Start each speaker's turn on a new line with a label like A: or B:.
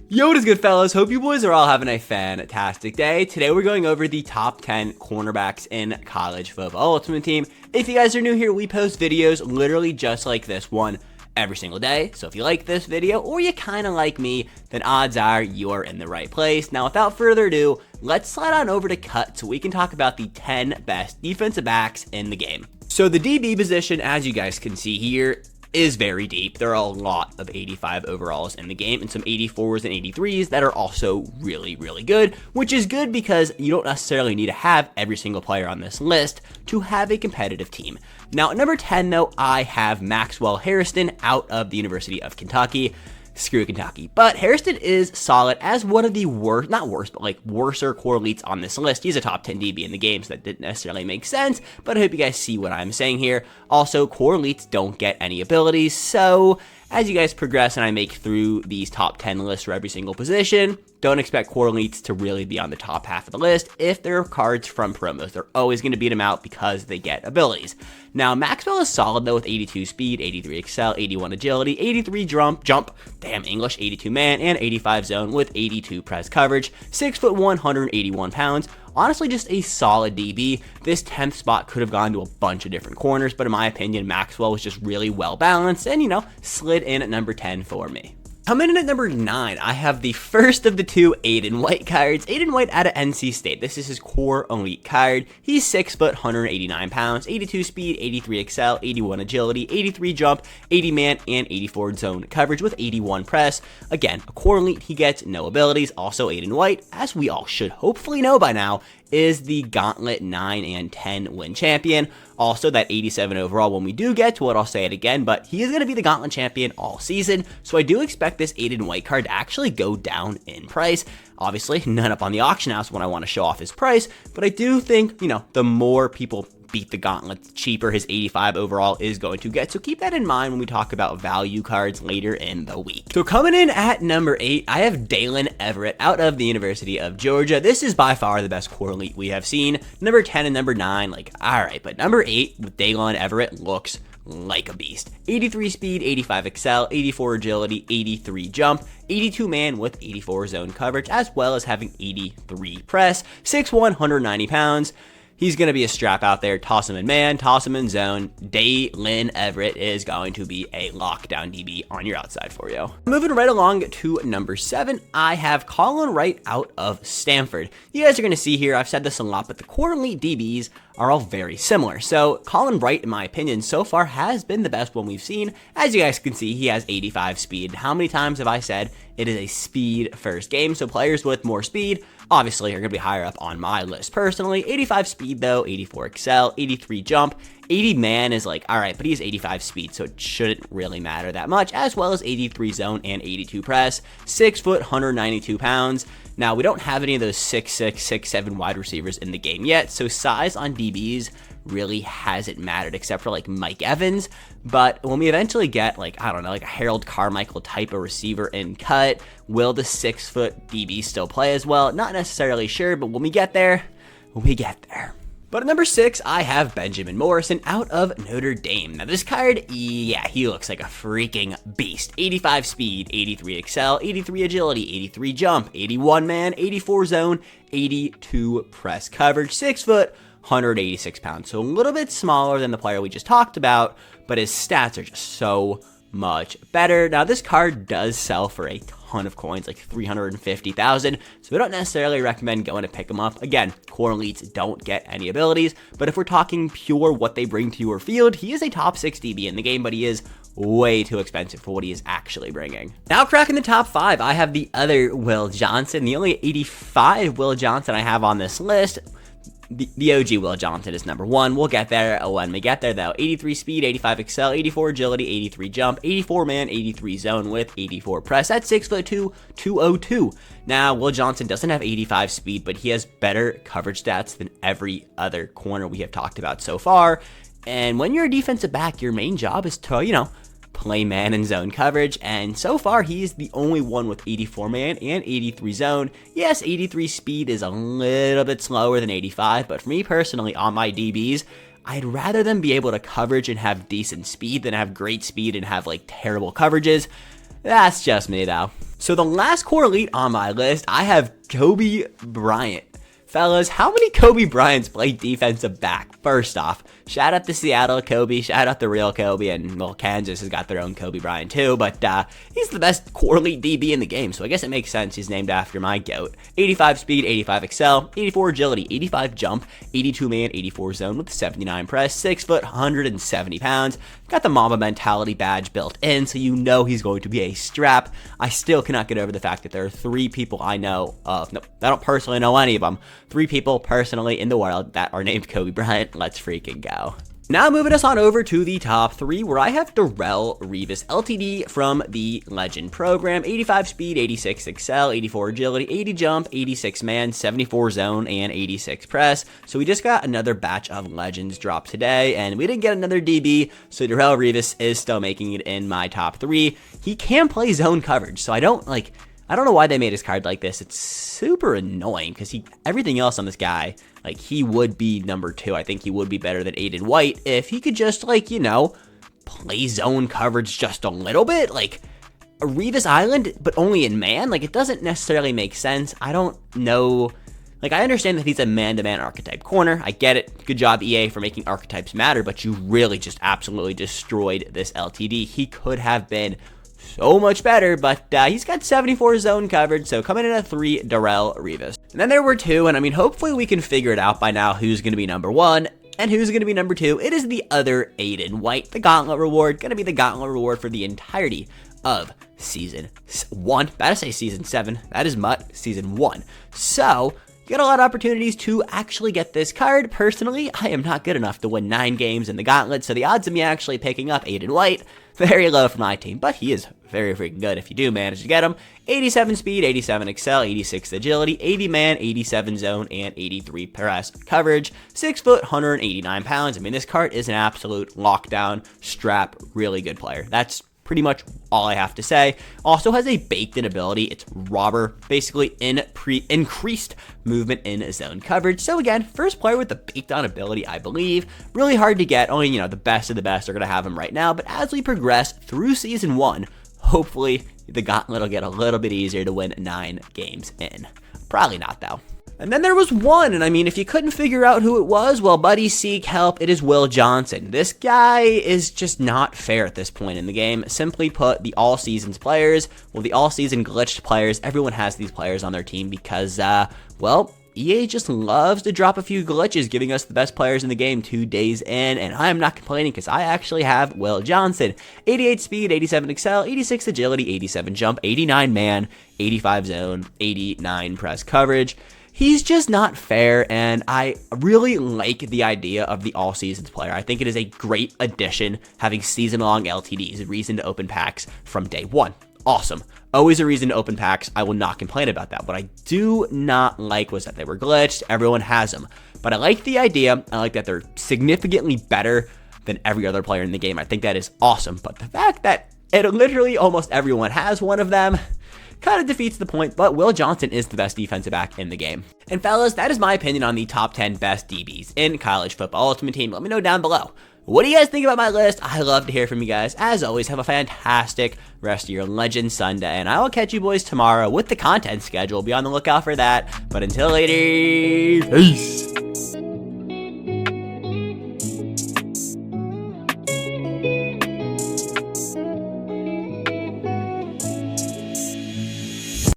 A: Yo, what is good, fellas? Hope you boys are all having a fantastic day. Today we're going over the top 10 cornerbacks in college football Ultimate Team. If you guys are new here, we post videos literally just like this one every single day. So if you like this video or you kind of like me, then odds are you are in the right place. Now, without further ado, let's slide on over to cut so we can talk about the 10 best defensive backs in the game. So the DB position, as you guys can see here, is very deep. There are a lot of 85 overalls in the game and some 84s and 83s that are also really good, which is good because you don't necessarily need to have every single player on this list to have a competitive team. Now, at number 10, though, I have Maxwell Harrison out of the University of Kentucky. Screw Kentucky. But Harrison is solid as one of the worst, not worst, but like worser correlates on this list. He's a top 10 DB in the game, so that didn't necessarily make sense, but I hope you guys see what I'm saying here. Also, correlates don't get any abilities, so as you guys progress and I make through these top 10 lists for every single position, don't expect correlates to really be on the top half of the list. If they're cards from promos, they're always going to beat them out because they get abilities. Now, Maxwell is solid though with 82 speed, 83 excel, 81 agility, 83 jump, damn English, 82 man, and 85 zone with 82 press coverage, 6'1", 181 pounds. Honestly, just a solid DB. This 10th spot could have gone to a bunch of different corners, but in my opinion, Maxwell was just really well balanced and, you know, slid in at number 10 for me. Coming in at number 9, I have the first of the two Aiden White cards. Aiden White out of NC State. This is his core elite card. He's 6', 189 pounds, 82 speed, 83 excel, 81 agility, 83 jump, 80 man, and 84 zone coverage with 81 press. Again, a core elite, he gets no abilities. Also, Aiden White, as we all should hopefully know by now, is the Gauntlet 9 and 10 win champion. Also, that 87 overall when we do get to it, I'll say it again, but he is going to be the Gauntlet champion all season, so I do expect this Aiden White card to actually go down in price. Obviously, none up on the auction house when I want to show off his price, but I do think, you know, the more people beat the Gauntlet, the cheaper his 85 overall is going to get. So keep that in mind when we talk about value cards later in the week. So coming in at number 8, I have Dalen Everett out of the University of Georgia. This is by far the best core elite we have seen. Number 10 and number 9, like, all right, but number 8 with Dalen Everett looks like a beast. 83 speed, 85 excel, 84 agility, 83 jump, 82 man with 84 zone coverage, as well as having 83 press, 6'1", 190 pounds. He's going to be a strap out there. Toss him in man, toss him in zone. Dalen Everett is going to be a lockdown DB on your outside for you. Moving right along to number 7, I have Colin Wright out of Stanford. You guys are going to see here, I've said this a lot, but the core elite DBs are all very similar. So Colin Wright, in my opinion, so far has been the best one we've seen. As you guys can see, he has 85 speed. How many times have I said it is a speed first game? So players with more speed obviously are going to be higher up on my list personally. 85 speed though, 84 excel, 83 jump, 80 man is like, all right, but he has 85 speed, so it shouldn't really matter that much, as well as 83 zone and 82 press, 6', 192 pounds. Now, we don't have any of those 6'6", 6'7" wide receivers in the game yet, so size on DBs really hasn't mattered except for like Mike Evans. But when we eventually get like, I don't know, like a Harold Carmichael type of receiver in cut, will the 6-foot DB still play as well? Not necessarily sure, but when we get there, we get there. But at number 6, I have Benjamin Morrison out of Notre Dame. Now this card, yeah, he looks like a freaking beast. 85 speed, 83 excel, 83 agility, 83 jump, 81 man, 84 zone, 82 press coverage, 6', 186 pounds. So a little bit smaller than the player we just talked about, but his stats are just so much better. Now this card does sell for a ton of coins, like 350,000, so we don't necessarily recommend going to pick them up. Again, core elites don't get any abilities, but if we're talking pure what they bring to your field, he is a top 6 DB in the game, but he is way too expensive for what he is actually bringing. Now cracking the top 5, I have the other Will Johnson, the only 85 Will Johnson I have on this list. The OG Will Johnson is number 1. We'll get there when we get there, though. 83 speed, 85 excel, 84 agility, 83 jump, 84 man, 83 zone with 84 press. That's 6'2", 202. Now, Will Johnson doesn't have 85 speed, but he has better coverage stats than every other corner we have talked about so far. And when you're a defensive back, your main job is to, you know, play man and zone coverage, and so far he's the only one with 84 man and 83 zone. Yes, 83 speed is a little bit slower than 85, but for me personally on my DBs, I'd rather them be able to coverage and have decent speed than have great speed and have like terrible coverages. That's just me, though. So the last core elite on my list, I have Kobe Bryant. Fellas, how many Kobe Bryants play defensive back? First off, shout out to Seattle Kobe, shout out the real Kobe, and well, Kansas has got their own Kobe Bryant too, but he's the best core elite DB in the game, so I guess it makes sense he's named after my GOAT. 85 speed, 85 excel, 84 agility, 85 jump, 82 man, 84 zone with 79 press, 6 foot, 170 pounds. Got the Mamba mentality badge built in, so you know he's going to be a strap. I still cannot get over the fact that there are 3 people I know of. Nope, I don't personally know any of them. 3 people personally in the world that are named Kobe Bryant. Let's freaking go. Now moving us on over to the top 3, where I have Darrelle Revis, LTD from the Legend program. 85 speed, 86 excel, 84 agility, 80 jump, 86 man, 74 zone, and 86 press. So we just got another batch of Legends drop today, and we didn't get another DB, so Darrelle Revis is still making it in my top 3. He can play zone coverage, so I don't know why they made his card like this. It's super annoying because everything else on this guy, like, he would be number 2. I think he would be better than Aiden White if he could just, like, you know, play zone coverage just a little bit. Like, a Revis Island, but only in man? Like, it doesn't necessarily make sense. I don't know. Like, I understand that he's a man-to-man archetype corner. I get it. Good job, EA, for making archetypes matter, but you really just absolutely destroyed this LTD. He could have been so much better, but he's got 74 zone coverage, so coming in at 3, Darrelle Revis. And then there were 2, and I mean, hopefully we can figure it out by now who's going to be number 1 and who's going to be number 2. It is the other Aiden White, the Gauntlet reward, going to be the Gauntlet reward for the entirety of Season 1. About to say Season 7, that is Mutt, Season 1. So, you got a lot of opportunities to actually get this card. Personally, I am not good enough to win 9 games in the Gauntlet, so the odds of me actually picking up Aiden White, very low for my team, but he is very freaking good if you do manage to get him. 87 speed, 87 excel, 86 agility, 80 man, 87 zone, and 83 press coverage. 6 foot, 189 pounds. I mean, this card is an absolute lockdown, strap, really good player. That's pretty much all I have to say. Also has a baked-in ability. It's robber, basically increased movement in zone coverage. So again, first player with the baked-on ability, I believe. Really hard to get. Only, you know, the best of the best are going to have him right now. But as we progress through Season 1, hopefully the Gauntlet will get a little bit easier to win 9 games in. Probably not, though. And then there was one, and I mean, if you couldn't figure out who it was, well, buddy, seek help. It is Will Johnson. This guy is just not fair at this point in the game. Simply put, the all-seasons players, well, the all-season glitched players, everyone has these players on their team because, well, EA just loves to drop a few glitches, giving us the best players in the game 2 days in, and I am not complaining because I actually have Will Johnson. 88 speed, 87 excel, 86 agility, 87 jump, 89 man, 85 zone, 89 press coverage. He's just not fair, and I really like the idea of the all-seasons player. I think it is a great addition, having season-long LTDs, a reason to open packs from day 1. Awesome. Always a reason to open packs. I will not complain about that. What I do not like was that they were glitched. Everyone has them. But I like the idea. I like that they're significantly better than every other player in the game. I think that is awesome. But the fact that literally almost everyone has one of them kind of defeats the point, but Will Johnson is the best defensive back in the game. And fellas, that is my opinion on the top 10 best DBs in College Football Ultimate Team. Let me know down below. What do you guys think about my list? I love to hear from you guys. As always, have a fantastic rest of your Legend Sunday, and I will catch you boys tomorrow with the content schedule. Be on the lookout for that. But until later, peace.